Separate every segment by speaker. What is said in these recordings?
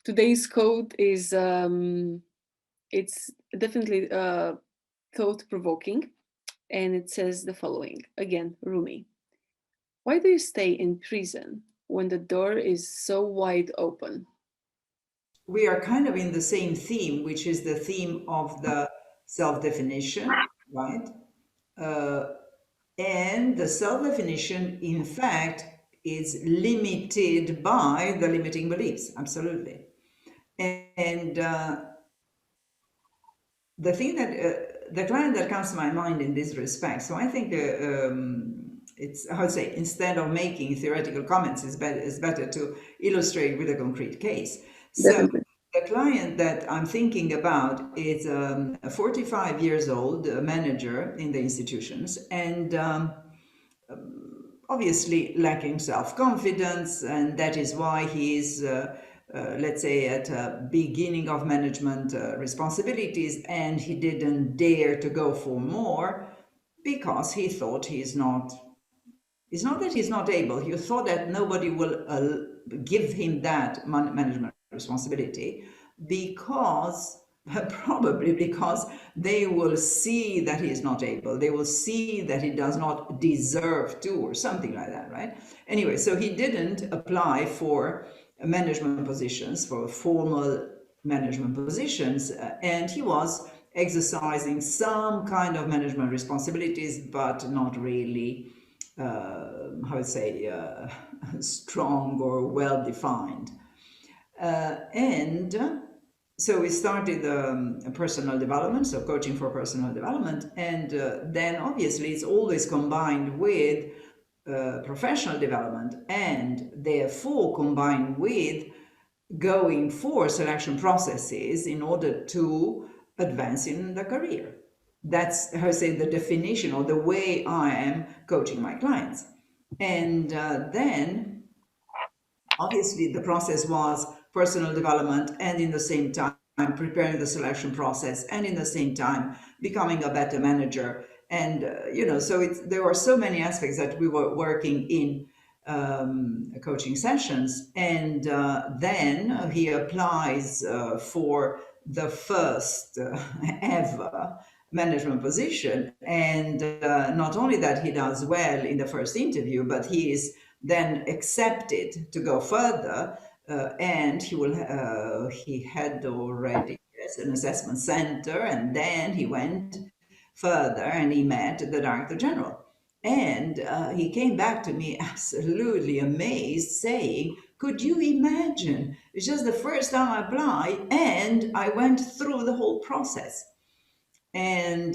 Speaker 1: Today's quote is it's definitely thought-provoking, and it says the following. Again, Rumi. Why do you stay in prison when the door is so wide open?
Speaker 2: We are kind of in the same theme, which is the theme of the self-definition, right? Uh, and the self-definition, in fact, is limited by the limiting beliefs, absolutely. And the thing that the client that comes to my mind in this respect, so I think it's, how to say, instead of making theoretical comments, it's better to illustrate with a concrete case. So
Speaker 1: Definitely.
Speaker 2: the client that I'm thinking about is a 45 years old manager in the institutions, and obviously lacking self-confidence, and that is why he's let's say at a beginning of management responsibilities, and he didn't dare to go for more because he thought he's not, it's not that he's not able, he thought that nobody will give him that management responsibility because probably because they will see that he is not able, they will see that he does not deserve to, or something like that, right? Anyway, so he didn't apply for management positions, for formal management positions, and he was exercising some kind of management responsibilities, but not really how to say, strong or well defined. And so we started personal development, so coaching for personal development, and then obviously it's always combined with professional development, and therefore combined with going for selection processes in order to advance in the career. That's how I say the definition or the way I am coaching my clients. And then obviously the process was personal development, and in the same time preparing the selection process, and in the same time becoming a better manager. And so there were so many aspects that we were working in coaching sessions. And then he applies for the first ever management position, and not only that he does well in the first interview, but he is then accepted to go further, and he had already, yes, an assessment center, and then he went further and he met the director general. And he came back to me absolutely amazed, saying, could you imagine? It's just the first time I applied, and I went through the whole process. And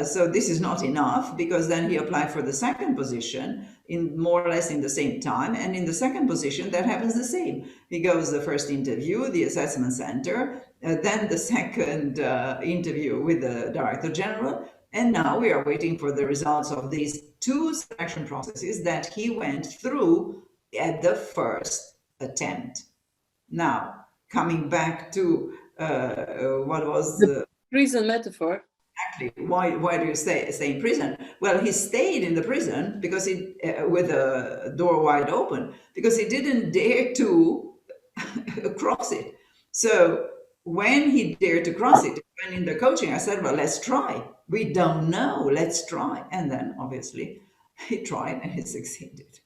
Speaker 2: so this is not enough, because then he applied for the second position in more or less in the same time. And in the second position, that happens the same. He goes the first interview, the assessment center, then the second interview with the director general. And now we are waiting for the results of these two selection processes that he went through at the first attempt. Now, coming back to what was
Speaker 1: The prison metaphor.
Speaker 2: exactly why do you stay in prison? Well, he stayed in the prison because he with the door wide open, because he didn't dare to cross it. So when he dared to cross it, when in the coaching, I said, well, let's try. We don't know, let's try. And then obviously he tried and he succeeded.